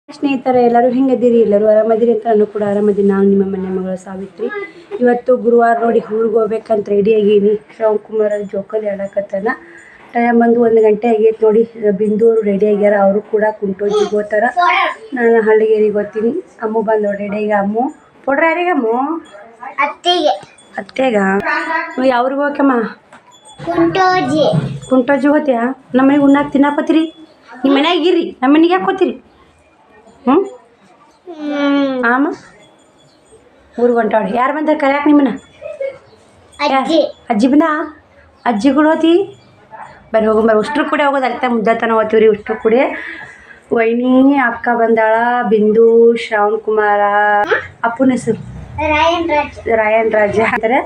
ಸ್ನೇಹಿತರೆ ಎಲ್ಲರೂ ಹೆಂಗದಿರಿ? ಎಲ್ಲರೂ ಆರಾಮದಿರಿ ಅಂತ ನಾನು ಕೂಡ ಆರಾಮದಿನಿ. ನಾನು ನಿಮ್ಮ ಮನೆ ಮಗಳು ಸಾವಿತ್ರಿ. ಇವತ್ತು ಗುರುವಾರ ನೋಡಿ ಊರಿಗೆ ಹೋಗ್ಬೇಕಂತ ರೆಡಿ ಆಗೀನಿ. ಶ್ರವಣ್ ಕುಮಾರ್ ಜೋಕಾಲಿ ಆಡಕತ್ತಾನ. ಟೈಮ್ ಬಂದು 1 ಗಂಟೆ ಆಗೈತೆ ನೋಡಿ. ಬಿಂದೂರು ರೆಡಿ ಆಗ್ಯಾರ, ಅವರು ಕೂಡ ಕುಂಟೋಜಿಗೆ ಹೋಗ್ತಾರ. ನಾನು ಹಳ್ಳಿಗೇರಿಗೆ ಹೋಗ್ತೀನಿ. ಅಮ್ಮು ಬಂದು ರೆಡಿ ಈಗ ಅಮ್ಮು ಕೊಡ್ರಿ ಯಾರಿಗೆ? ಅಮ್ಮು ಅತ್ತೆಗ ಯಾವ್ರಿಗೆ ಹೋಗಮ್ಮ? ಕುಂಟೋಜಿ ಹೋಗ್ತೀಯಾ? ನಮ್ಮ ಮನೆಗೆ ಉಣ್ಣಾಕ ತಿನ್ನಾಕೋತೀರಿ? ನಿಮ್ಮ ಮನ್ಯಾಗ ಇರ್ರಿ, ನಮ್ಮ ಮನೆಗೆ ಯಾಕೆ ಹೋಗ್ತೀರಿ? ಆಮ ಊರಿಗೆ ಹೊಂಟಾಡಿ. ಯಾರು ಬಂದಾರ ಕರ್ಯಾಕ ನಿಮ್ಮನ್ನ? ಅಜ್ಜಿ ಬಂದ? ಅಜ್ಜಿಗಳು ಹೋತಿ ಬರ್ರಿ ಹೋಗು ಬರ್ರಿ. ಉಷ್ಟ್ರು ಕೂಡ ಹೋಗೋದು ಅರ್ಥ ಮುದ್ದತನ ಹೋಗ್ತೀವ್ರಿ. ಉಷ್ಟ್ರು ಕೂಡ ವೈನಿ ಅಕ್ಕ ಬಂದಾಳ, ಬಿಂದು, ಶ್ರವಣ್ ಕುಮಾರ, ಅಪ್ಪನ ಹೆಸರು ರಾಯನ್ ರಾಜ ಅಂತಾರೆ.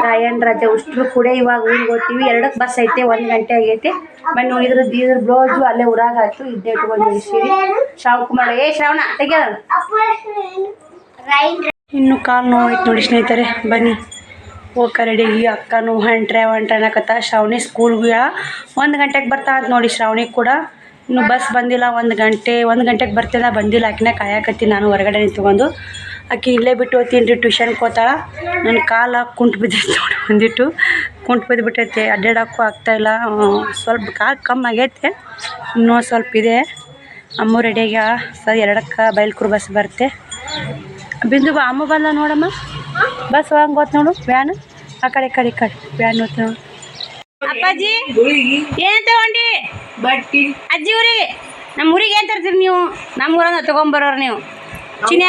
ರಾಯನ್ ರಾಜ ಉಷ್ಟ್ರು ಕೂಡ ಇವಾಗ ಊರಿಗೆ ಹೋಗ್ತೀವಿ. 2ಕ್ಕೆ ಬಸ್ ಐತೆ, 1 ಗಂಟೆ ಆಗೈತೆ. ಬನ್ನಿ ಇದ್ರ ಬ್ಲೌಸು ಅಲ್ಲೇ ಊರಾಗ ಆಯ್ತು. ಇದ್ದೇ ಇಟ್ಕೊಂಡು ನಿಲ್ಸಿರಿ. ಶ್ರವಣ್ ಕುಮಾರ್ ಶ್ರವಣ ತೆಗ್ಯ ಇನ್ನು ಕಾಲು ನೋವಾಯ್ತು ನೋಡಿ ಸ್ನೇಹಿತರೆ. ಬನ್ನಿ ಹೋಗ ರೆಡಿಯಾಗಿ. ಅಕ್ಕನೂ ಹೊಂಟ್ರೆ ಅನ್ನಕತ್ತ. ಶ್ರಾವಣಿ ಸ್ಕೂಲ್ಗೆ 1 ಗಂಟೆಗೆ ಬರ್ತಾ ಅಂತ ನೋಡಿ. ಶ್ರಾವಣಿಗೆ ಕೂಡ ಇನ್ನು ಬಸ್ ಬಂದಿಲ್ಲ. 1 ಗಂಟೆಗೆ ಬರ್ತಿಲ್ಲ, ಬಂದಿಲ್ಲ. ಆಕಿನ ಕಾಯಕತ್ತೀನಿ ನಾನು ಹೊರಗಡೆ ನಿಂತ್ಕೊಂಡು. ಆಕಿ ಇಲ್ಲೇ ಬಿಟ್ಟು ಹೋಗ್ತೀನಿ ರೀ, ಟ್ಯೂಷನ್ಗೆ ಹೋಗ್ತಾಳ. ನನ್ನ ಕಾಲು ಕುಂಟು ಬಿದ್ದೈತೆ ನೋಡಿ, ಒಂದಿಟ್ಟು ಕುಂಟು ಬಿದ್ದುಬಿಟ್ಟೈತೆ. ಅಡ್ಡಾಡೋಕ್ಕೂ ಆಗ್ತಾಯಿಲ್ಲ. ಸ್ವಲ್ಪ ಕಾಲು ಕಮ್ಮಿ ಆಗೈತೆ, ಇನ್ನೂ ಸ್ವಲ್ಪ ಇದೆ. ಅಮ್ಮ ರೆಡಿಯಾಗ ಸರಿ 2ಕ್ಕೆ ಬೈಲ್ಕೂರು ಬಸ್ ಬರುತ್ತೆ. ಬಿಂದು ಬಾ, ಅಮ್ಮ ಬಂದ ನೋಡಮ್ಮ. ಬಸ್ ಹಂಗೆ ಹೋತ್ ನೋಡು, ವ್ಯಾನ್ ಆ ಕಡೆ ವ್ಯಾನ್ ಹೋತ್ ನೋಡು. ಅಪ್ಪಾಜಿ ಏನು ತಗೊಂಡಿ? ಬಟ್ಟಿ. ಅಜ್ಜಿ ಊರಿಗೆ ನಮ್ಮ ಊರಿಗೆ ಏನು ತರ್ತೀರಿ ನೀವು? ನಮ್ಮ ಊರನ್ನ ತೊಗೊಂಬರೋರು ನೀವು. ಚಿನ್ಯ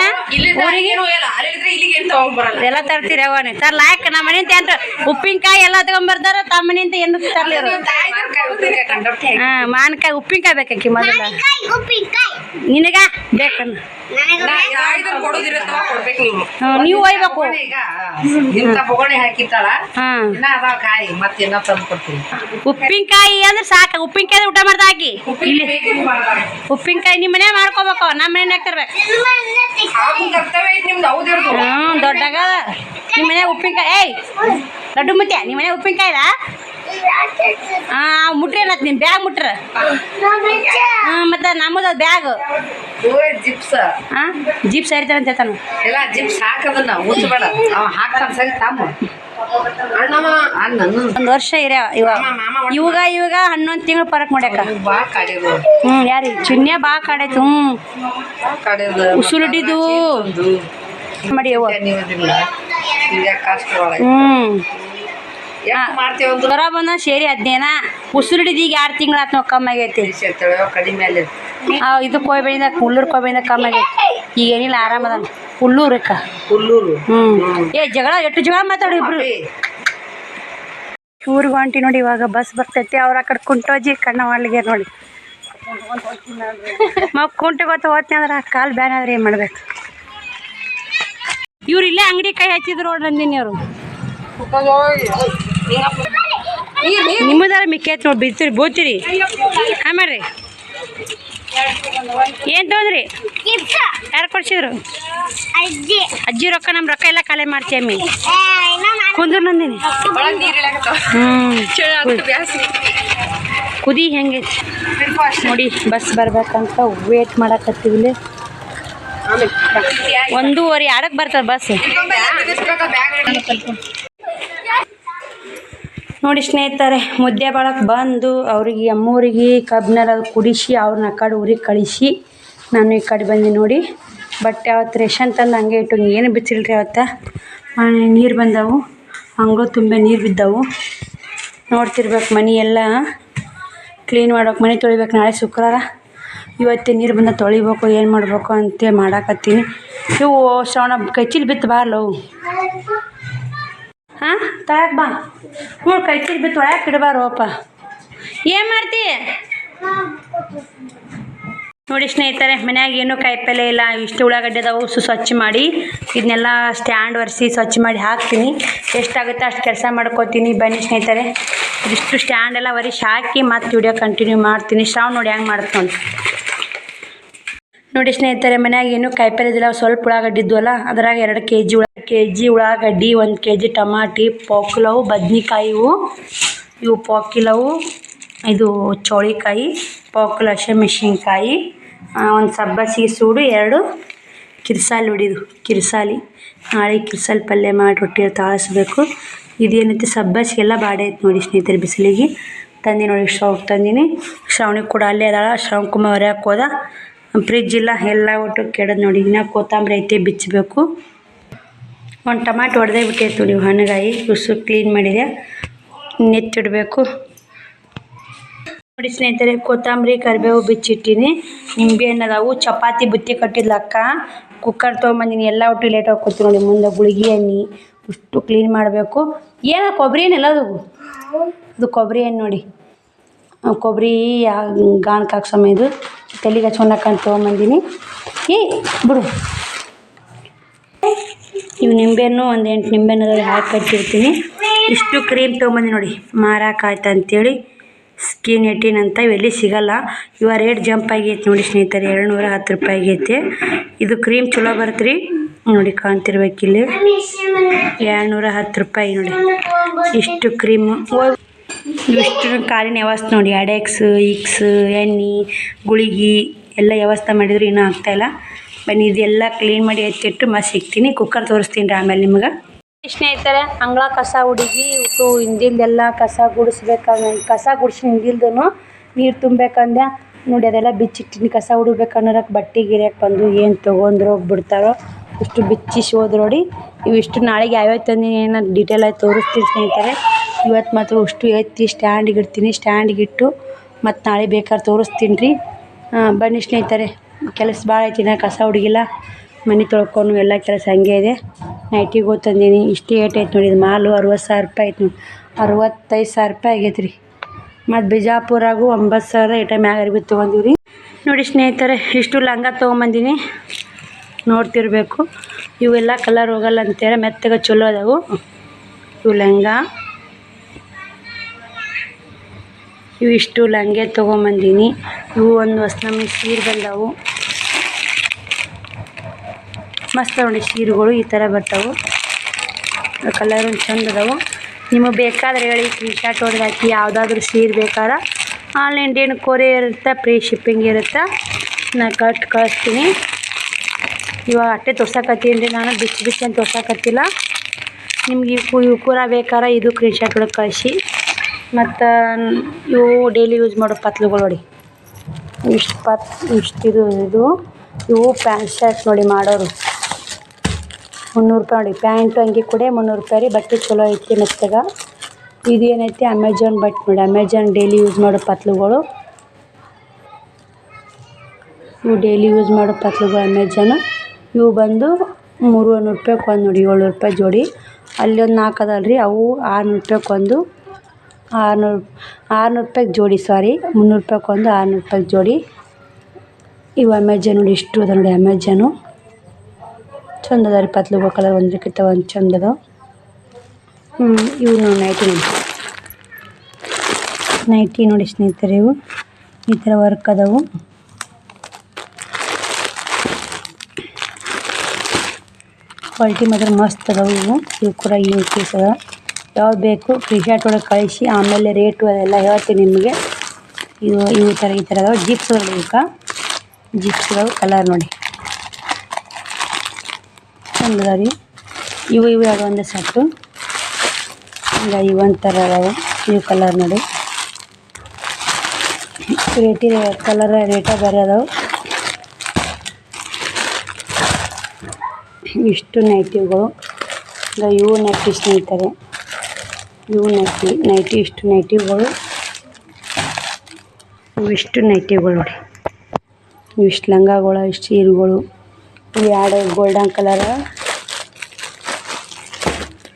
ಎಲ್ಲ ತರ್ತೀರಿ ಅವನೇ ತರ್ಲಾಕ. ನಮ್ಮ ಮನೆಯಿಂದ ಏನ್ರ ಉಪ್ಪಿನಕಾಯಿ ಎಲ್ಲ ತಗೊಂಬರ್ತಾರ. ತಮ್ಮ ಮನೆಯಿಂದ ಏನು ತರ್ಲಿ? ಮಾವಿನಕಾಯಿ ಉಪ್ಪಿನಕಾಯಿ ಬೇಕಾಕಿ ಮೊದಲ ನಿನಗ ಬೇಕನ್ನ ನೀವು ಒಯ್ಬೇಕು. ಉಪ್ಪಿನಕಾಯಿ ಅಂದ್ರೆ ಸಾಕ. ಉಪ್ಪಿನಕಾಯಿ ಊಟ ಮಾಡ್ದ ಹಾಕಿ. ಉಪ್ಪಿನಕಾಯಿ ನಿಮ್ಮ ಮನೆ ಮಾಡ್ಕೋಬೇಕು, ನಮ್ಮ ಮನೆ ಹಾಕ್ತಿರ್ಬೇಕು. ದೊಡ್ಡಾಗ ನಿಮ್ಮ ಮನೆ ಉಪ್ಪಿನಕಾಯಿ. ಏಯ್ ಲಡ್ಡು ಮುತ್ಯ, ನಿಮ್ಮ ಮನೆ ಉಪ್ಪಿನಕಾಯಿದ ಮುಟ್ರಿ ಅನ್ನತ್ ನಿಮ್ ಬ್ಯಾಗ್ ಮುಟ್ರ. ಮತ್ತೆ ನಮ್ಮದ ಬ್ಯಾಗ್ ಜಿಪ್ಸ್ ಹರಿತಾರ ಅಂತ ಹೇಳ್ತಾನ. ಒಂದ್ ವರ್ಷ ಇರ್ಯಾವ ಇವಾಗ 11 ತಿಂಗಳು ಪರಕ್ ಮಾಡ್ಯಾಕ. ಯಾರಿ ಚಿನ್ನೆ ಬಾ ಕಾಡೈತು. ಉಸುಲಿಟ್ಟಿದ್ದು ಮಾಡಿ ಜ್ವರ ಬಂದ ಸೇರಿ 15 ಉಸುಲಿಟ್ಟಿದ್ದು. ಈಗ 2 ತಿಂಗಳು ಆತ್ ನಾವು ಕಮ್ಮಿ ಆಗೈತಿ. ಇದಕ್ಕೆ ಹೋಗಿ ಬಂದ ಹುಲ್ಲೂರ್ಗೆ ಹೋಗಿ ಬಂದ ಕಮ್ಮಿ ಆಗೈತಿ. ಈಗ ಏನಿಲ್ಲ, ಆರಾಮದ. ಹುಲ್ಲೂರಕ್ಕ ಜಗಳ ಎಷ್ಟು ಜಗಳ ಮಾತಾಡಿ ಇಬ್ರು. ಊರಿಗೆ ಹೊಂಟಿ ನೋಡಿ. ಇವಾಗ ಬಸ್ ಬರ್ತೈತಿ. ಅವ್ರ ಆ ಕಡೆ ಕುಂಟೋಜಿ ಕಣ್ಣ ಮಾಡ್ಲಿಗೆ ನೋಡಿ. ಕುಂಟು ಹೋಗ್ತೀನಿ ಅಂದ್ರೆ ಕಾಲು ಬ್ಯಾನ್ ಆದ್ರೆ ಏನು ಮಾಡ್ಬೇಕು? ಇವ್ರು ಇಲ್ಲೇ ಅಂಗಡಿ ಕೈ ಹಚ್ಚಿದ್ರು ನೋಡ್ರಿ ಅಂದಿನಿ. ಅವರು ನಿಮ್ಮದಾರ ಮಿಕ್ಕೈತಿ ನೋಡಿ. ಬಿಡ್ತೀರಿ ಬೋತೀರಿ. ಹಾಂ ಮಾಡ್ರಿ. ಏನು ತೊಗೊಂಡ್ರಿ? ಯಾರು ಕೊಡ್ಸಿದ್ರು? ಅಜ್ಜಿ ರೊಕ್ಕ. ನಮ್ಮ ರೊಕ್ಕ ಎಲ್ಲ ಖಾಲಿ ಮಾಡ್ತೀವಿ. ಕುಂದ್ರು ನಂದಿನಿ. ಕುದಿ ಹೆಂಗೈತಿ ನೋಡಿ. ಬಸ್ ಬರ್ಬೇಕಂತ ವೇಟ್ ಮಾಡಕತ್ತೀವಿ. ಇಲ್ಲಿ 1:30 2ಕ್ಕೆ ಬರ್ತದೆ ಬಸ್ ನೋಡಿ ಸ್ನೇಹಿತರೆ. ಮುದ್ದೆ ಬಾಳಕ್ಕೆ ಬಂದು ಅವ್ರಿಗೆ ಅಮ್ಮೂರಿಗೆ ಕಬ್ಬಿನೆಲ್ಲ ಕುಡಿಸಿ ಅವ್ರನ್ನ ಆ ಕಡೆ ಊರಿಗೆ ಕಳಿಸಿ ನಾನು ಈ ಕಡೆ ಬಂದೆ ನೋಡಿ. ಬಟ್ಟೆ ಅವತ್ತು ರೇಷನ್ ತಂದು ಹಂಗೆ ಇಟ್ಟು ಏನು ಬಿಚ್ಚಿಲ್ರಿ. ಅವತ್ತು ನೀರು ಬಂದವು, ಅಂಗಳು ತುಂಬ ನೀರು ಬಿದ್ದವು. ನೋಡ್ತಿರ್ಬೇಕು. ಮನೆ ಎಲ್ಲ ಕ್ಲೀನ್ ಮಾಡ್ಬೇಕು, ಮನೆ ತೊಳಿಬೇಕು. ನಾಳೆ ಶುಕ್ರವಾರ. ಇವತ್ತೇ ನೀರು ಬಂದ ತೊಳಿಬೇಕು. ಏನು ಮಾಡಬೇಕು ಅಂತ ಮಾಡಾಕತ್ತೀನಿ. ಇವು ಶ್ರವಣ ಕೈಚಿಲ್ ಬಿತ್ತು ಬಾರ್ಲವು. ಹಾಂ ತೊಳ್ಯಾಕೆ ಬಾ. ಕೈಚಿಲ್ ಬಿತ್ತು ತೊಳ್ಯಾಕೆ ಇಡಬಾರಪ್ಪ. ಏನು ಮಾಡ್ತಿ ನೋಡಿ ಸ್ನೇಹಿತರೆ. ಮನ್ಯಾಗ ಏನೂ ಕಾಯಿಪಲ್ಲೆ ಇಲ್ಲ. ಇಷ್ಟು ಉಳ್ಳಾಗಡ್ಡೆ ಅದಾವು. ಸ್ವಚ್ಛ ಮಾಡಿ ಇದನ್ನೆಲ್ಲ ಸ್ಟ್ಯಾಂಡ್ ಒರೆಸಿ ಸ್ವಚ್ಛ ಮಾಡಿ ಹಾಕ್ತೀನಿ. ಎಷ್ಟಾಗುತ್ತೆ ಅಷ್ಟು ಕೆಲಸ ಮಾಡ್ಕೋತೀನಿ. ಬನ್ನಿ ಸ್ನೇಹಿತರೆ. ಇದಿಷ್ಟು ಸ್ಟ್ಯಾಂಡ್ ಎಲ್ಲ ಒರೆಸಿ ಹಾಕಿ ಮತ್ತೆ ವಿಡಿಯೋ ಕಂಟಿನ್ಯೂ ಮಾಡ್ತೀನಿ. ಶ್ರಾವಣ ನೋಡಿ ಹೆಂಗೆ ಮಾಡ್ಕೊಂಡು ನೋಡಿ ಸ್ನೇಹಿತರೆ. ಮನ್ಯಾಗ ಏನು ಕಾಯಿಪಲ್ಲೆ ಇದ್ದಿಲ್ಲ. ಸ್ವಲ್ಪ ಉಳ್ಳಾಗಡ್ಡಿ ಇದ್ವಲ್ಲ, ಅದ್ರಾಗ 2 ಕೆಜಿ ಉಳ್ಳಾಗಡ್ಡಿ, 1 ಕೆಜಿ ಟಮಾಟಿ, ಪೋಕ್ಲವು ಬದ್ನಿಕಾಯಿ, ಇವು ಪೋಕಿಲವು, ಇದು ಚೌಳಿಕಾಯಿ, ಪೋಕ್ಲ ಹಸಿಮೆಣ್ಸಿನ್ಕಾಯಿ, ಒಂದು ಸಬ್ಬಸಿಗೆ ಸೂಡು 2 ಕಿರ್ಸಾಲಿ ಹೊಡಿದು ಕಿರ್ಸಾಲಿ ನಾಳೆ ಕಿರ್ಸಾಲಿ ಪಲ್ಯ ಮಾಡಿ ರೊಟ್ಟಿ ತಾಳಿಸ್ಬೇಕು. ಇದೇನೈತಿ ಸಬ್ಬಸಿಗೆಲ್ಲ ಬಾಡೆ ಐತೆ ನೋಡಿ ಸ್ನೇಹಿತರೆ. ಬಿಸಿಲಿಗೆ ತಂದು ನೋಡಿ ಶ್ರಾವಣಕ್ಕೆ ತಂದೀನಿ. ಶ್ರಾವಣಿಗೆ ಕೂಡ ಅಲ್ಲೇ ಅದಾಳ. ಶ್ರಾವಣಕುಮಾರ್ ಹೊರ್ಯಾಕೆ ಹೋದ. ಫ್ರಿಜ್ ಇಲ್ಲ, ಎಲ್ಲ ಒಟ್ಟು ಕೆಡೋದು ನೋಡಿ. ಇನ್ನು ಕೊತ್ತಂಬರಿ ಐತೆ ಬಿಚ್ಚಬೇಕು. ಒಂದು ಟಮಾಟೊ ಹೊಡೆದೇ ಬಿಟ್ಟೈತೆ ನೋಡಿ ಹಣ್ಣುಗಾಯಿ ಉಸು ಕ್ಲೀನ್ ಮಾಡಿದೆ. ನೆತ್ತಿಡಬೇಕು ನೋಡಿ ಸ್ನೇಹಿತರೆ. ಕೊತ್ತಂಬರಿ ಕರಿಬೇವು ಬಿಚ್ಚಿಟ್ಟಿನಿ. ನಿಂಬೆ ಹಣ್ಣು ಅದಾವು. ಚಪಾತಿ ಬುತ್ತಿ ಕಟ್ಟಿದ್ಲ ಅಕ್ಕ. ಕುಕ್ಕರ್ ತೊಗೊಂಬಂದಿನಿ. ಎಲ್ಲ ಒಟ್ಟು ಲೇಟ್ ಹಾಕೋತೀವಿ ನೋಡಿ. ಮುಂದೆ ಗುಳಿಗೆ ಎಣ್ಣೆ ಇಷ್ಟು ಕ್ಲೀನ್ ಮಾಡಬೇಕು. ಏನು ಕೊಬ್ಬರಿ ಎಣ್ಣೆ ಅದು ಅದು ಕೊಬ್ಬರಿ ಎಣ್ಣೆ ನೋಡಿ. ಕೊಬ್ಬರಿ ಗಾಣಕ್ಕೆ ಹಾಕ್ಸಮ್ಮ. ಇದು ತಲೆಗೆ ಹಚ್ಕೊಂಡಕ್ಕಂತ ತೊಗೊಂಬಂದಿನಿ. ಬಿಡು. ಇವು ನಿಂಬೆಹಣ್ಣು ಒಂದು 8 ನಿಂಬೆಹಣ್ಣು ಹಾಕಿ ಕಟ್ಟಿರ್ತೀನಿ. ಇಷ್ಟು ಕ್ರೀಮ್ ತೊಗೊಂಬಂದಿ ನೋಡಿ. ಮಾರಾಕಾಯ್ತು ಅಂತೇಳಿ ಸ್ಕಿನ್ ಏಟೀನ್ ಅಂತ. ಇವೆಲ್ಲಿ ಸಿಗಲ್ಲ. ಇವ ರೇಟ್ ಜಂಪ್ ಆಗೈತೆ ನೋಡಿ ಸ್ನೇಹಿತರೆ. 210 ರೂಪಾಯಿ ಆಗೈತೆ. ಇದು ಕ್ರೀಮ್ ಚಲೋ ಬರುತ್ತೆ ನೋಡಿ. ಕಾಣ್ತಿರ್ಬೇಕಿಲ್ಲಿ 210 ರೂಪಾಯಿ ನೋಡಿ. ಇಷ್ಟು ಕ್ರೀಮು ಇಷ್ಟು ಕಾಲಿನ ವ್ಯವಸ್ಥೆ ನೋಡಿ. ಅಡೆಕ್ಸ್ ಇಕ್ಸ್ ಎಣ್ಣೆ ಗುಳಿಗೆ ಎಲ್ಲ ವ್ಯವಸ್ಥೆ ಮಾಡಿದ್ರು ಇನ್ನೂ ಆಗ್ತಾಯಿಲ್ಲ. ಬನ್ನಿ ಇದೆಲ್ಲ ಕ್ಲೀನ್ ಮಾಡಿ ಎತ್ತಿಟ್ಟು ಮತ್ತೆ ಸಿಗ್ತೀನಿ. ಕುಕ್ಕರ್ ತೋರಿಸ್ತೀನಿ ರೀ ಆಮೇಲೆ ನಿಮ್ಗೆ. ಸ್ನೇಹಿತರೆ ಅಂಗಳ ಕಸ ಹುಡುಗಿ ಉಟ್ಟು ಹಿಂದಿಲ್ದೆಲ್ಲ ಕಸ ಗುಡಿಸ್ಬೇಕಂಗ ಕಸ ಗುಡಿಸಿ ಹಿಂದಿಲ್ದು ನೀರು ತುಂಬಬೇಕಂದೆ ನೋಡಿ. ಅದೆಲ್ಲ ಬಿಚ್ಚಿಟ್ಟಿನಿ. ಕಸ ಹುಡುಗ್ಬೇಕನ್ನೋರಕ್ಕೆ ಬಟ್ಟೆ ಗಿರಿಯಕ್ಕೆ ಬಂದು ಏನು ತೊಗೊಂಡ್ರು ಹೋಗ್ಬಿಡ್ತಾರೋ ಇಷ್ಟು ಬಿಚ್ಚಿಸಿ ಹೋದ್ ನೋಡಿ. ಇವಿಷ್ಟು ನಾಳೆಗೆ ಯಾವ್ಯಾವ ತಂದು ಏನೋ ಡೀಟೇಲ್ ಆಗಿ ತೋರಿಸ್ತೀನಿ ಸ್ನೇಹಿತರೆ. ಇವತ್ತು ಮಾತ್ರ ಅಷ್ಟು ಎತ್ತಿ ಸ್ಟ್ಯಾಂಡಿಗೆ ಇಡ್ತೀನಿ. ಸ್ಟ್ಯಾಂಡಿಗೆ ಇಟ್ಟು ಮತ್ತು ನಾಳೆ ಬೇಕಾದ್ರೆ ತೋರಿಸ್ತೀನಿ ರೀ. ಬನ್ನಿ ಸ್ನೇಹಿತರೆ. ಕೆಲಸ ಭಾಳ ಐತಿ. ನಾ ಕಸ ಹುಡುಗಿಲ್ಲ, ಮನೆ ತೊಳ್ಕೊಂಡು ಎಲ್ಲ ಕೆಲಸ ಹಂಗೆ ಇದೆ. ನೈಟಿಗೆ ಹೋಗಿ ತಂದೀನಿ. ಇಷ್ಟು ಏಟ್ ಐತೆ ನೋಡಿ. ಇದು ಮಾಲು 60,000 ರೂಪಾಯಿ ಐತೆ ನೋಡಿ. 65,000 ರೂಪಾಯಿ ಆಗೈತೆ ರೀ. ಮತ್ತು ಬಿಜಾಪುರಾಗೂ 9,000 ಏಟ ಮ್ಯಾಗ ಅರ್ಬಿ ತೊಗೊಂಡಿವಿ ರೀ ನೋಡಿ ಸ್ನೇಹಿತರೆ. ಇಷ್ಟು ಲಂಗ ತೊಗೊಂಬಂದಿನಿ. ನೋಡ್ತಿರ್ಬೇಕು. ಇವೆಲ್ಲ ಕಲರ್ ಹೋಗಲ್ಲ ಅಂತೇಳಿ ಮೆತ್ತಗೆ ಚಲೋ ಅದಾವು ಇವು ಲಂಗ. ಇವು ಇಷ್ಟು ಲಂಗೆ ತೊಗೊಂಬಂದಿನಿ. ಇವು ಒಂದು ಹೊಸ ನಮ್ಗೆ ಸೀರೆ ಬಂದವು. ಮಸ್ತ್ ನೋಡಿ ಸೀರೆಗಳು ಈ ಥರ ಬರ್ತಾವೆ. ಕಲರ್ ಒಂದು ಚಂದ ಅದಾವು. ನಿಮಗೆ ಬೇಕಾದ್ರೆ ಹೇಳಿ ಸ್ಕ್ರೀನ್ಶಾಟ್ ಹೊಡೆದು ಹಾಕಿ. ಯಾವುದಾದ್ರೂ ಸೀರೆ ಬೇಕಾದ್ರೆ ಆನ್ಲೈನ್ ಏನು ಕೊರಿಯರ್ ಇರುತ್ತೆ, ಫ್ರೀ ಶಿಪ್ಪಿಂಗ್ ಇರುತ್ತೆ. ನಾನು ಕಳಿಸ್ತೀನಿ. ಇವಾಗ ಅಟ್ಟೆ ತೋರ್ಸಕತ್ತೀನಿ ರೀ ನಾನು. ಬಿಚ್ಚಿ ಬಿಚ್ಚಿ ಅಂತ ತೋರ್ಸಕತ್ತಿಲ್ಲ. ನಿಮ್ಗೆ ಇವು ಪೂರ ಬೇಕಾದ್ರೆ ಇದು ಸ್ಕ್ರೀನ್ಶಾಟ್ ಹೊಡೆದು ಕಳಿಸಿ. ಮತ್ತು ಇವು ಡೈಲಿ ಯೂಸ್ ಮಾಡೋ ಪತ್ಲುಗಳು ನೋಡಿ. ಇಷ್ಟಿದು ಇವು ಪ್ಯಾಂಟ್ ಶರ್ಟ್ ನೋಡಿ ಮಾಡೋರು 300 ರೂಪಾಯಿ ನೋಡಿ. ಪ್ಯಾಂಟು ಅಂಗಿ ಕೂಡ 300 ರೂಪಾಯಿ ರೀ. ಬಟ್ಟೆ ಚಲೋ ಐತಿ ಮೆತ್ತಗ. ಇದು ಏನೈತಿ ಅಮೆಜಾನ್ ಬಟ್ಟೆ ನೋಡಿ. ಅಮೆಜಾನ್ ಡೈಲಿ ಯೂಸ್ ಮಾಡೋ ಪತ್ಲುಗಳು. ಇವು ಡೈಲಿ ಯೂಸ್ ಮಾಡೋ ಪತ್ಲುಗಳು ಅಮೆಜಾನ್. ಇವು ಬಂದು 300 ರೂಪಾಯಿಗೆ ಒಂದು ನೋಡಿ. 700 ರೂಪಾಯಿ ಜೋಡಿ. ಅಲ್ಲಿ ಒಂದು 4 ಅದಲ್ರಿ. ಅವು 600 ರೂಪಾಯಿಗೆ ಒಂದು. 600 ರೂಪಾಯಿಗೆ ಜೋಡಿ. ಸಾರಿ 300 ರೂಪಾಯಿಗೆ ಒಂದು, 600 ರೂಪಾಯಿಗೆ ಜೋಡಿ. ಇವು ಅಮೆಜಾನ್ ನೋಡಿ. ಇಷ್ಟು ಅದ ನೋಡಿ ಅಮೆಜಾನು. ಚಂದ ಅದ ರೀ ಪತ್ಲುಗಳು. ಕಲರ್ ಒಂದಕ್ಕಿಂತ ಒಂದು ಚಂದ ಅದಾವ. ಇವು ನೋಡಿ ನೈಟಿ ನೋಡಿ ಸ್ನೇಹಿತರೆ. ಇವು ಈ ಥರ ವರ್ಕ್ ಅದಾವು. ಕ್ವಾಲಿಟಿ ಮಾತ್ರ ಮಸ್ತ್ ಅದಾವೆ ಇವು. ಇವು ಕೂಡ ಇವು ಪೀಸ್ ಅದ. ಯಾವ್ದು ಬೇಕು ಸ್ಕ್ರೀನ್ಶಾಟ್ ಒಳಗೆ ಕಳಿಸಿ. ಆಮೇಲೆ ರೇಟು ಅದೆಲ್ಲ ಹೇಳ್ತೀನಿ ನಿಮಗೆ. ಇವು ಈ ಥರ ಅದಾವೆ. ಜಿಪ್ಸ್ ನೋಡಿ. ಇವಕ್ಕೆ ಜಿಪ್ಸ್ ಅದಾವೆ. ಕಲರ್ ನೋಡಿ ಚಂದ ಅದ ರೀ. ಇವು ಯಾವುದೋ ಒಂದೇ ಸೆಟ್ಟು. ಈಗ ಇವೊಂಥರ ಅದಾವೆ. ಇವು ಕಲರ್ ನೋಡಿ. ಕಲರ್ ರೇಟ ಬೇರೆ ಅದಾವೆ. ಇಷ್ಟು ನೈಟಿಗಳು. ಈಗ ಇವು ನೈಟಿ ಸ್ನೇಹಿತರೆ. ಇವು ನೈಟಿ ಇಷ್ಟು ನೈಟಿಗಳು. ಇವಿಷ್ಟು ನೈಟಿಗಳು ನೋಡಿ. ಇವಿಷ್ಟು ಲಂಗಗಳು, ಇಷ್ಟು ಸೀರೆಗಳು. ಇವು 2 ಗೋಲ್ಡನ್ ಕಲರ್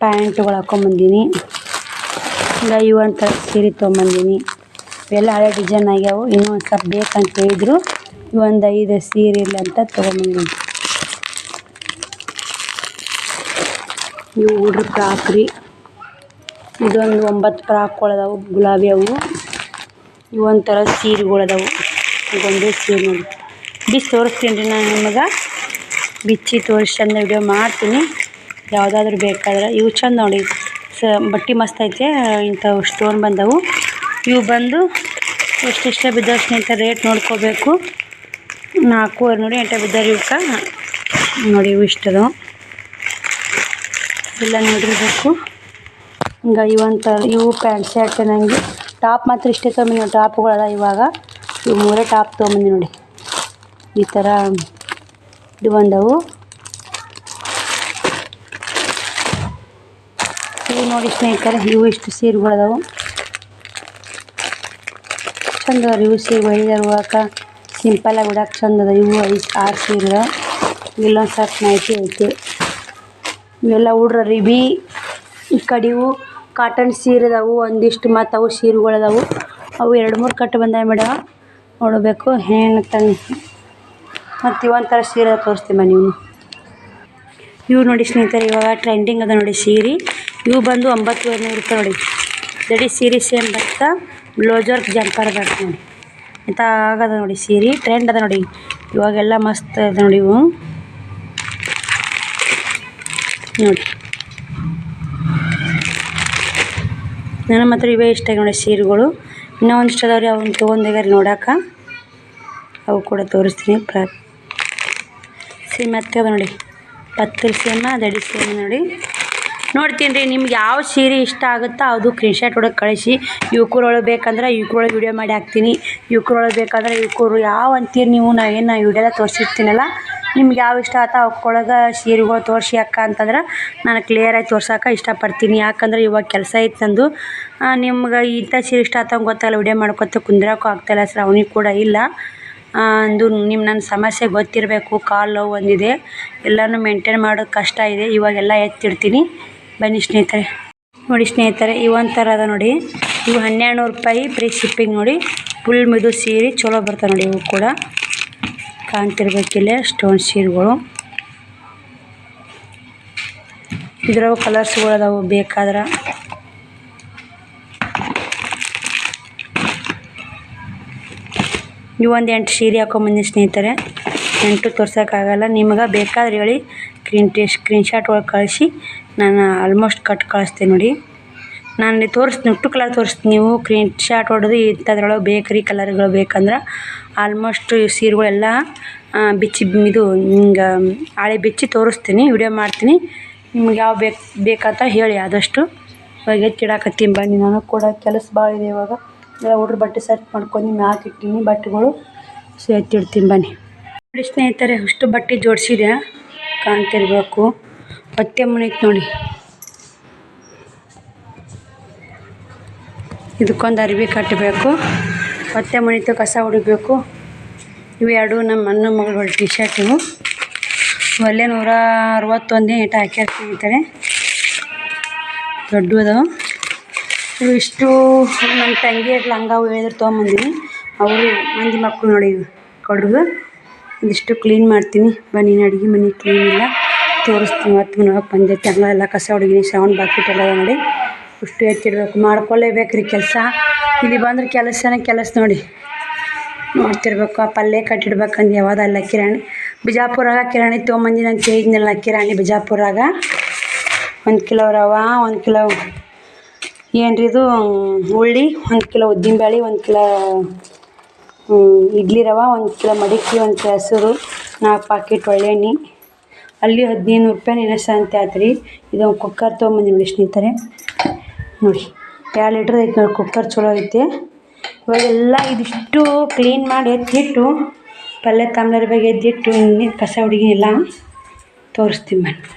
ಪ್ಯಾಂಟ್ಗಳು ಹಾಕ್ಕೊಂಬಂದೀನಿ. ಈಗ ಇವಂಥರ ಸೀರೆ ತೊಗೊಂಬಂದೀನಿ. ಇವೆಲ್ಲ ಹಳೆ ಡಿಸೈನ್ ಆಗ್ಯಾವು. ಇನ್ನೂ ಒಂದು ಸ್ವಲ್ಪ ಬೇಕಂತ ಹೇಳಿದ್ರು. ಇವೊಂದು 5 ಸೀರೆ ಇಲ್ಲ ಅಂತ ತೊಗೊಂಬಂದೀನಿ. ಇವು ಹುಡ್ರ ಫ್ರಾಕ್ ರೀ. ಇದೊಂದು 9 ಫ್ರಾಕ್ಗಳದಾವು ಗುಲಾಬಿ. ಅವು ಇವೊಂಥರ ಸೀರೆಗಳದಾವು. ಇದೊಂದೇ ಸೀರೆ ನೋಡಿ. ಬಿಚ್ಚಿ ತೋರಿಸ್ತೀನಿ ರೀ ನಾನು ನಿಮಗೆ. ಬಿಚ್ಚಿ ತೋರಿಸಿ ಚಂದ ವಿಡಿಯೋ ಮಾಡ್ತೀನಿ. ಯಾವುದಾದ್ರೂ ಬೇಕಾದ್ರೆ ಇವು ಚಂದ ನೋಡಿ. ಬಟ್ಟೆ ಮಸ್ತ್ ಐತೆ. ಇಂಥವು ಸ್ಟೋನ್ ಬಂದವು. ಇವು ಬಂದು ಇಷ್ಟೇ ಬಿದ್ದವು ಸ್ನೇಹಿತರೆ. ರೇಟ್ ನೋಡ್ಕೋಬೇಕು. 4 ನೋಡಿ 8 ಬಿದ್ದಾರಿ ಇವಕ್ಕೆ ನೋಡಿ ಇವು ಇಷ್ಟದು ಎಲ್ಲ ನೋಡಿರಬೇಕು. ಹಿಂಗೆ ಇವು ಪ್ಯಾಂಟ್ ಶರ್ಟ್ ನನಗೆ ಟಾಪ್ ಮಾತ್ರ ಇಷ್ಟೇ ತೊಗೊಂಬಂದಿ ಟಾಪ್ಗಳದ ಇವಾಗ ಇವು 3 ಟಾಪ್ ತೊಗೊಂಬಂದಿ ನೋಡಿ ಈ ಥರ ಇದು ಬಂದವು. ಇವು ನೋಡಿ ಸ್ನೇಹಿತರೆ ಇವು ಇಷ್ಟು ಸೀರೆಗಳದಾವು ಚಂದ ಅದ ಇವು ಸೀರೆ ಹೊಲಿದಾರುವಾಕ ಸಿಂಪಲಾಗಿ ಉಡಕ್ಕೆ ಚಂದ ಅದ. ಇವು 5-6 ಸೀರೆ ಇಲ್ಲೊಂದು ಸ್ವಲ್ಪ ನೈಟಿ ಐತಿ. ಇವೆಲ್ಲ ಹುಡ್ರ ರಿಬಿ ಈ ಕಡೆವು ಕಾಟನ್ ಸೀರೆ ಅದಾವು ಒಂದಿಷ್ಟು ಮತ್ತು ಅವು ಸೀರೆಗಳದಾವು ಅವು 2-3 ಕಟ್ಟು ಬಂದಾವೆ ಮೇಡಮ್ ನೋಡಬೇಕು ಏನು ತಂದು ಮತ್ತು ಇವೊಂಥರ ಸೀರೆ ತೋರಿಸ್ತೀನಿ ಬನ್ನಿ. ಇವು ನೋಡಿ ಸ್ನೇಹಿತರೆ ಇವಾಗ ಟ್ರೆಂಡಿಂಗ್ ಅದ ನೋಡಿ ಸೀರೆ ಇವು ಬಂದು 9,900 ರೂಪಾಯಿ ನೋಡಿ. ಜಡಿ ಸೀರೆ ಸೇಮ್ ಬತ್ತ ಬ್ಲೌಸ್ ವರ್ಕ್ ಜಂಪರ್ ಬರ್ತದೆ ನೋಡಿ ಇಂಥ ಆಗದ ನೋಡಿ ಸೀರೆ ಟ್ರೆಂಡ್ ಅದ ನೋಡಿ ಇವಾಗೆಲ್ಲ ಮಸ್ತ್ ಅದ ನೋಡಿ ಇವು ನೋಡಿ. ನನ್ನ ಮಾತ್ರ ಇವೇ ಇಷ್ಟ ನೋಡಿ ಸೀರೆಗಳು. ಇನ್ನೂ ಒಂದಿಷ್ಟು ಅದಾವ್ರಿ ಅವನ್ನ ತೊಗೊಂಡೋಗ್ಯಾರ ನೋಡಾಕ ಅವು ಕೂಡ ತೋರಿಸ್ತೀನಿ. ಸೇಮ್ ಅದ ನೋಡಿ ಪತ್ತಲ್ ಸೇಮ ದಡಿ ಸೇಮ್ ನೋಡ್ತೀನಿ ರೀ. ನಿಮ್ಗೆ ಯಾವ ಸೀರೆ ಇಷ್ಟ ಆಗುತ್ತೋ ಅದು ಸ್ಕ್ರೀನ್ಶಾಟ್ ಹೊಡಕ್ಕೆ ಕಳಿಸಿ. ಯುವಕರೊಳಗೆ ಬೇಕಂದ್ರೆ ಯುವಕರೊಳಗೆ ವಿಡಿಯೋ ಮಾಡಿ ಹಾಕ್ತೀನಿ. ಯುವಕರೊಳಗೆ ಬೇಕಂದ್ರೆ ಯುವಕರು ಯಾವ ಅಂತೀರಿ ನೀವು ನಾ ವಿಡಿಯೋದಾಗ ತೋರಿಸಿರ್ತೀನಲ್ಲ ನಿಮ್ಗೆ ಯಾವ ಇಷ್ಟ ಆಯ್ತು ಅವಕ್ಕೊಳಗೆ ಸೀರೆಗಳು ತೋರಿಸಿ ಅಕ್ಕ ಅಂತಂದ್ರೆ ನಾನು ಕ್ಲಿಯರಾಗಿ ತೋರ್ಸೋಕೆ ಇಷ್ಟಪಡ್ತೀನಿ. ಯಾಕಂದ್ರೆ ಇವಾಗ ಕೆಲಸ ಐತೆ ನಂದು. ನಿಮ್ಗೆ ಇಂಥ ಸೀರೆ ಇಷ್ಟ ಆತಂಗೆ ಗೊತ್ತಾಗಲ್ಲ ವಿಡಿಯೋ ಮಾಡ್ಕೊತ ಕುಂದ್ರಕ್ಕೂ ಆಗ್ತಾಯಿಲ್ಲ ಶ್ರಾವಣಿ ಕೂಡ ಇಲ್ಲ ಅಂದು ನನ್ನ ಸಮಸ್ಯೆ ಗೊತ್ತಿರಬೇಕು. ಕಾಲು ನೋವು ಒಂದಿದೆ ಎಲ್ಲನೂ ಮೇಂಟೈನ್ ಮಾಡೋದು ಕಷ್ಟ ಇದೆ. ಇವಾಗೆಲ್ಲ ಎತ್ತಿಡ್ತೀನಿ ಬನ್ನಿ ಸ್ನೇಹಿತರೆ. ನೋಡಿ ಸ್ನೇಹಿತರೆ ಇವೊಂಥರ ಅದ ನೋಡಿ ಇವು 1,200 ರೂಪಾಯಿ ಫ್ರೀ ಶಿಪ್ಪಿಂಗ್ ನೋಡಿ. ಫುಲ್ ಮಿದು ಸೀರೆ ಚಲೋ ಬರ್ತಾವೆ ನೋಡಿ. ಇವು ಕೂಡ ಕಾಣ್ತಿರ್ಬೇಕಿಲ್ಲ ಸ್ಟೋನ್ ಸೀರೆಗಳು ಇದ್ರಾಗ ಕಲರ್ಸ್ಗಳು ಅದಾವು ಬೇಕಾದ್ರೆ. ಇವೊಂದು 8 ಸೀರೆ ಹಾಕೊಂಬಂದಿ ಸ್ನೇಹಿತರೆ 8 ತೋರ್ಸೋಕ್ಕಾಗಲ್ಲ. ನಿಮ್ಗೆ ಬೇಕಾದ್ರೆ ಹೇಳಿ ಸ್ಕ್ರೀನ್ಶಾಟ್ ಒಳಗೆ ಕಳಿಸಿ ನಾನು ಆಲ್ಮೋಸ್ಟ್ ಕಟ್ ಕಳಿಸ್ತೀನಿ ನೋಡಿ. ನಾನು ತೋರಿಸ್ತೀನಿ ಉಟ್ಟು ಕಲರ್ ತೋರಿಸ್ತೀನಿ. ನೀವು ಸ್ಕ್ರೀನ್ಶಾಟ್ ಹೊಡೆದು ಇಂಥದ್ರೊಳಗೆ ಬೇಕ್ರಿ ಕಲರ್ಗಳು ಬೇಕಂದ್ರೆ ಆಲ್ಮೋಸ್ಟ್ ಸೀರೆಗಳೆಲ್ಲ ಬಿಚ್ಚಿ ಇದು ಹಿಂಗೆ ಹಾಳೆ ಬಿಚ್ಚಿ ತೋರಿಸ್ತೀನಿ ವಿಡಿಯೋ ಮಾಡ್ತೀನಿ. ನಿಮ್ಗೆ ಯಾವ ಬೇಕಂತ ಹೇಳಿ ಆದಷ್ಟು. ಇವಾಗ ಎತ್ತಿಡಾಕತ್ತೀನಿ ಬನ್ನಿ. ನಾನು ಕೂಡ ಕೆಲಸ ಭಾಳ ಇದೆ ಇವಾಗ ಎಲ್ಲ ಹುಡ್ರ ಬಟ್ಟೆ ಸೆಟ್ ಮಾಡ್ಕೊಂಡು ಮ್ಯಾಕೆ ಇಟ್ಟಿನಿ ಬಟ್ಟೆಗಳು ಎತ್ತಿಡ್ತೀನಿ ಬನ್ನಿ. ನೋಡಿ ಸ್ನೇಹಿತರೆ ಅಷ್ಟು ಬಟ್ಟೆ ಜೋಡಿಸಿದೆ ಕಾಣ್ತಿರ್ಬೇಕು. ಹೊತ್ತೆ ಮುಣೀತು ನೋಡಿ. ಇದಕ್ಕೊಂದು ಅರಿವಿ ಕಟ್ಟಬೇಕು. ಹೊತ್ತೆ ಮುಣೀತು ಕಸ ಹೊಡಿಬೇಕು. ಇವು 2 ನಮ್ಮ ಅಣ್ಣ ಮಗಳು ಟಿ ಶರ್ಟ್ ಇವು ಒಳ್ಳೆ 161 ಏಟು ಹಾಕ್ಯಾರ ಸ್ನೇಹಿತರೆ ದೊಡ್ಡ ಅದಾವು. ಇವು ಇಷ್ಟು ನಮ್ಮ ತಂಗಿ ಲಂಗ ಹೇಳಿದ್ರೆ ತೊಗೊಂಬಂದಿನಿ. ಅವರು ಮಂದಿ ಮಕ್ಕಳು ನೋಡಿ ಕೊಡೋದು ಇದಿಷ್ಟು ಕ್ಲೀನ್ ಮಾಡ್ತೀನಿ ಬನ್ನಿ. ಅಡುಗೆ ಮನೆ ಕ್ಲೀನ್ ಇಲ್ಲ ತೋರಿಸ್ತೀನಿ. ಹೊತ್ತು ಮನೆಯಾಗ ಬಂದೈತೆ ಎಲ್ಲ ಕಸ ಹುಡುಗಿನಿ ಸೌಂಡ್ ಬಾಕೆಟ್ ಎಲ್ಲ ನೋಡಿ ಅಷ್ಟು ಎತ್ತಿಡ್ಬೇಕು. ಮಾಡ್ಕೊಳ್ಳೇಬೇಕು ರೀ ಕೆಲಸ. ಇಲ್ಲಿ ಬಂದ್ರೆ ಕೆಲಸ ನೋಡಿ ನೋಡ್ತಿರ್ಬೇಕು. ಆ ಪಲ್ಯ ಕಟ್ಟಿಡ್ಬೇಕಂದು ಯಾವುದಲ್ಲ ಕಿರಾಣಿ ಬಿಜಾಪುರಾಗ ಕಿರಾಣಿ ತೊಗೊಂಬಂದಿನಿ ಅಂತ ಹೇಳಿದ್ನಲ್ಲ. ಕಿರಾಣಿ ಬಿಜಾಪುರಾಗ 1 ಕಿಲೋ ರವೆ 1 ಕಿಲೋ ಏನ್ರಿ ಇದು ಉಳ್ಳಿ 1 ಕಿಲೋ ಉದ್ದಿನಬೇಳೆ 1 ಕಿಲೋ ಇಡ್ಲಿ ರವೆ 1 ಕಿಲೋ ಮಡಿಕೆ 1 ಕಿಲೋ ಹೆಸರು 4 ಪಾಕೆಟ್ ಒಳ್ಳೆಣ್ಣೆ ಅಲ್ಲಿ 1,500 ರೂಪಾಯಿ ನೆನೆಸ ಅಂತ ಆಯ್ತು ರೀ. ಇದೊಂದು ಕುಕ್ಕರ್ ತೊಗೊಂಬಂದಿ ನೋಡಿ ಸ್ನೇಹಿತರೆ ನೋಡಿ 2 ಲೀಟ್ರ್ ಐತೆ ನೋಡಿ ಕುಕ್ಕರ್ ಚಲೋ ಐತೆ. ಇವಾಗೆಲ್ಲ ಇದಿಷ್ಟು ಕ್ಲೀನ್ ಮಾಡಿ ಎತ್ತಿಟ್ಟು ಪಲ್ಯ ತಮ್ಮನರ ಬಗ್ಗೆ ಎದ್ದಿಟ್ಟು ಹಿಂದಿನ ಕಸ ಹುಡುಗಿನೆಲ್ಲ ತೋರಿಸ್ತೀನಿ ಬನ್ನಿ.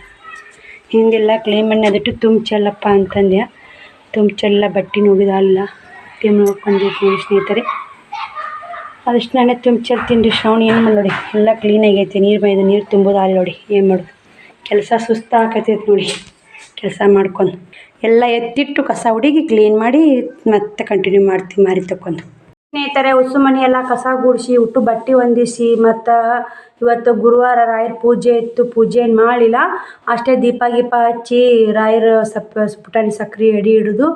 ಹಿಂದೆಲ್ಲ ಕ್ಲೀನ್ ಮಾಡಿ ಅದಿಟ್ಟು ತುಂಬಚಲ್ಲಪ್ಪ ಅಂತಂದೆ. ತುಂಬಚೆಲ್ಲ ಬಟ್ಟೆ ನೋಡಿದ ಅಲ್ಲ ಟೀಮ್ ನೋಡ್ಕೊಂಡಿದ್ದು ನೋಡಿ ಸ್ನೇಹಿತರೆ. ಅದಷ್ಟು ನಾನೇ ತುಂಬಚಲ್ತೀನಿ ರೀ. ಶ್ರಾವಣಿ ಏನು ಮಾಡಿ ನೋಡಿ ಎಲ್ಲ ಕ್ಲೀನ್ ಆಗೈತೆ. ನೀರು ತುಂಬೋದು ಅಲ್ಲಿ ನೋಡಿ ಏನು ಮಾಡೋದು. ಕೆಲಸ ಸುಸ್ತು ಆಕತೈತೆ ನೋಡಿ. ಕೆಲಸ ಮಾಡ್ಕೊಂಡು ಎಲ್ಲ ಎತ್ತಿಟ್ಟು ಕಸ ಹುಡುಗಿ ಕ್ಲೀನ್ ಮಾಡಿ ಮತ್ತೆ ಕಂಟಿನ್ಯೂ ಮಾಡ್ತೀವಿ ಮಾರಿ ತಗೊಂಡು. ಸ್ನೇಹಿತರೆ ಹೊಸ ಮನೆ ಎಲ್ಲ ಕಸ ಗುಡಿಸಿ ಉಟ್ಟು ಬಟ್ಟೆ ಹೊಂದಿಸಿ ಮತ್ತು ಇವತ್ತು ಗುರುವಾರ ರಾಯರ ಪೂಜೆ ಇತ್ತು. ಪೂಜೆ ಏನು ಮಾಡಲಿಲ್ಲ ಅಷ್ಟೇ ದೀಪ ಗೀಪ ಹಚ್ಚಿ ರಾಯರ ಪುಟಾಣಿ ಸಕ್ರೆ ಎಡೆ ಹಿಡಿದು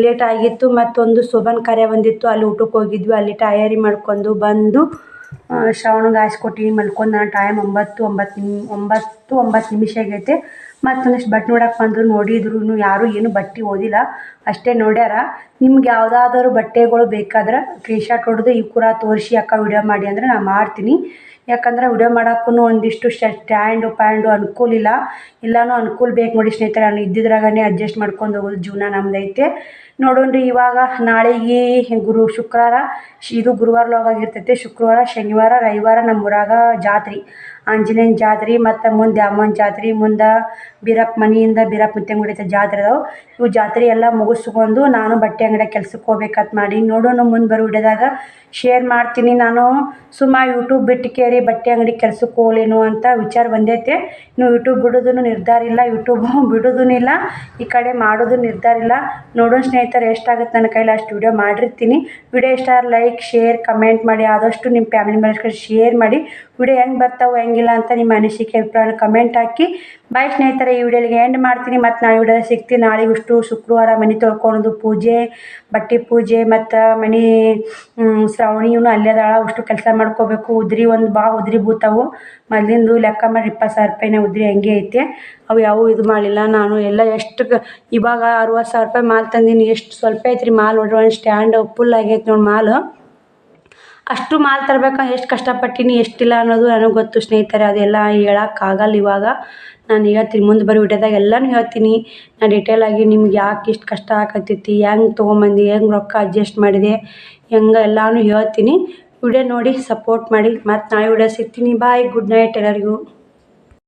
ಲೇಟ್ ಆಗಿತ್ತು. ಮತ್ತೊಂದು ಶೋಭನ ಕಾರ್ಯ ಬಂದಿತ್ತು ಅಲ್ಲಿ ಊಟಕ್ಕೆ ಹೋಗಿದ್ವಿ. ಅಲ್ಲಿ ತಯಾರಿ ಮಾಡ್ಕೊಂಡು ಬಂದು ಶ್ರಾವಣಗೆ ಹಾಯಿಸ್ಕೊಟ್ಟಿನಿ ಮಲ್ಕೊಂಡು ನಾನು ಟೈಮ್ 9 ನಿಮಿಷ ಆಗೈತೆ. ಮತ್ತೊಂದಿಷ್ಟು ಬಟ್ಟೆ ನೋಡಕ್ಕೆ ಬಂದರು, ನೋಡಿದ್ರು ಯಾರೂ ಏನು ಬಟ್ಟೆ ಓದಿಲ್ಲ, ಅಷ್ಟೇ ನೋಡ್ಯಾರ. ನಿಮ್ಗೆ ಯಾವುದಾದ್ರು ಬಟ್ಟೆಗಳು ಬೇಕಾದ್ರೆ ಸ್ಕ್ರೀನ್ಶಾಟ್ ಹೊಡೆದು ಈ ಕೂಡ ತೋರಿಸಿ ಅಕ್ಕ ವಿಡಿಯೋ ಮಾಡಿ ಅಂದರೆ ನಾನು ಮಾಡ್ತೀನಿ. ಯಾಕಂದ್ರೆ ವಿಡಿಯೋ ಮಾಡೋಕ್ಕೂ ಒಂದಿಷ್ಟು ಸ್ಟ್ಯಾಂಡು ಪ್ಯಾಂಡು ಅನುಕೂಲ ಇಲ್ಲ, ಎಲ್ಲನೂ ಅನುಕೂಲ ಬೇಕು ನೋಡಿ ಸ್ನೇಹಿತರೆ. ನಾನು ಇದ್ದಿದ್ರಾಗೇ ಅಡ್ಜಸ್ಟ್ ಮಾಡ್ಕೊಂಡು ಹೋಗೋದು ಜೀವನ ನಮ್ದೈತೆ. ನೋಡೋಣ್ರಿ ಇವಾಗ ನಾಳೆಗೆ ಶುಕ್ರವಾರ ಇದು ಗುರುವಾರ ಲಾಗ್ ಆಗಿರ್ತೈತೆ. ಶುಕ್ರವಾರ, ಶನಿವಾರ, ರವಿವಾರ ನಮ್ಮೂರಾಗ ಜಾತ್ರೆ, ಆಂಜನೇಯನ ಜಾತ್ರೆ, ಮತ್ತು ಮುಂದೆ ಅಮ್ಮನ ಜಾತ್ರೆ, ಮುಂದೆ ಬೀರಪ್ಪ ಮನೆಯಿಂದ ಬೀರಪ್ಪ ಮುತ್ಯಂಗುಡಿ ಜಾತ್ರೆ ಅದಾವೆ. ಇವು ಜಾತ್ರೆ ಎಲ್ಲ ಮುಗಿಸ್ಕೊಂಡು ನಾನು ಬಟ್ಟೆ ಅಂಗಡಿ ಕೆಲ್ಸಕ್ಕೆ ಹೋಗ್ಬೇಕಂತ ಮಾಡಿ. ನೋಡೋಣ ಮುಂದೆ ಬರೋ ವಿಡಿಯೋದಾಗ ಶೇರ್ ಮಾಡ್ತೀನಿ. ನಾನು ಯೂಟ್ಯೂಬ್ ಬಿಟ್ಟು ಕೇರಿ ಬಟ್ಟೆ ಅಂಗಡಿ ಕೆಲ್ಸಕ್ಕೆ ಹೋಗ್ಲೇನು ಅಂತ ವಿಚಾರ ಬಂದೈತೆ. ಇನ್ನು ಯೂಟ್ಯೂಬ್ ಬಿಡೋದನ್ನು ನಿರ್ಧಾರ ಇಲ್ಲ, ಯೂಟ್ಯೂಬ್ ಬಿಡೋದೂ ಇಲ್ಲ, ಈ ಕಡೆ ಮಾಡೋದು ನಿರ್ಧಾರ ಇಲ್ಲ. ನೋಡೋಣ ಸ್ನೇಹಿತರೆ, ಎಷ್ಟಾಗುತ್ತೆ ನನ್ನ ಕೈಲಿ ಅಷ್ಟು ವಿಡಿಯೋ ಮಾಡಿರ್ತೀನಿ. ವಿಡಿಯೋ ಇಷ್ಟ ಲೈಕ್, ಶೇರ್, ಕಮೆಂಟ್ ಮಾಡಿ. ಆದಷ್ಟು ನಿಮ್ಮ ಫ್ಯಾಮಿಲಿ ಮೆಂಬರ್ಸ್ಗೆ ಶೇರ್ ಮಾಡಿ. ವಿಡಿಯೋ ಹೆಂಗೆ ಬರ್ತಾವೆ ಹೆಂಗಿಲ್ಲ ಅಂತ ನಿಮ್ಮ ಅನಿಸಿಕೆ ಅಭಿಪ್ರಾಯ ಕಮೆಂಟ್ ಹಾಕಿ. ಬಾಯ್ ಸ್ನೇಹಿತರೆ, ಈ ವಿಡಿಯೋಗೆ ಎಂಡ್ ಮಾಡ್ತೀನಿ. ಮತ್ತು ನಾಳೆ ವಿಡಿಯೋದಾಗ ಸಿಗ್ತೀನಿ. ನಾಳೆಗಷ್ಟು ಶುಕ್ರವಾರ ಮನೆ ತೊಳ್ಕೊಳ್ಳೋದು, ಪೂಜೆ, ಬಟ್ಟೆ ಪೂಜೆ, ಮತ್ತು ಮನೆ ಶ್ರಾವಣಿಯೂ ಅಲ್ಲೇ ಅದಾಳ, ಅಷ್ಟು ಕೆಲಸ ಮಾಡ್ಕೋಬೇಕು. ಉದ್ರಿ ಉದ್ರಿ ಬೂತಾವು ಮೊದಲಿಂದು ಲೆಕ್ಕ ಮಾಡಿ 20,000 ರೂಪಾಯಿನ ಉದ್ರಿ ಹಂಗೆ ಐತೆ. ಅವು ಯಾವ ಇದು ಮಾಡಲಿಲ್ಲ ನಾನು. ಎಲ್ಲ ಎಷ್ಟು ಇವಾಗ 60,000 ರೂಪಾಯಿ ಮಾಲ್ ತಂದೀನಿ. ಎಷ್ಟು ಸ್ವಲ್ಪ ಐತ್ರಿ ಮಾಲ್ ನೋಡ್ರಿ. ಒಂದು ಸ್ಟ್ಯಾಂಡ್ ಫುಲ್ ಆಗೈತೆ ನೋಡಿ ಮಾಲ್. ಅಷ್ಟು ಮಾಲ್ ತರಬೇಕಂದ್ರೆ ಎಷ್ಟು ಕಷ್ಟಪಟ್ಟಿನಿ ಎಷ್ಟಿಲ್ಲ ಅನ್ನೋದು ನನಗೆ ಗೊತ್ತು ಸ್ನೇಹಿತರೆ. ಅದೆಲ್ಲ ಹೇಳೋಕ್ಕಾಗಲ್ಲ ಇವಾಗ. ನಾನು ಹೇಳ್ತೀನಿ ಮುಂದೆ ಬರೋ ವಿಡಿಯೋದಾಗ ಎಲ್ಲನೂ ಹೇಳ್ತೀನಿ. ನಾನು ಡಿಟೇಲಾಗಿ ನಿಮ್ಗೆ ಯಾಕೆ ಇಷ್ಟು ಕಷ್ಟ ಆಗತ್ತೈತಿ, ಹೆಂಗೆ ತೊಗೊಂಬಂದು, ಹೆಂಗೆ ರೊಕ್ಕ ಅಡ್ಜಸ್ಟ್ ಮಾಡಿದೆ, ಹೆಂಗೆ ಎಲ್ಲನೂ ಹೇಳ್ತೀನಿ. ವಿಡಿಯೋ ನೋಡಿ ಸಪೋರ್ಟ್ ಮಾಡಿ. ಮತ್ತು ನಾಳೆ ವಿಡಿಯೋ ಸಿಗ್ತೀನಿ. ಬಾಯ್, ಗುಡ್ ನೈಟ್ ಎಲ್ಲರಿಗೂ.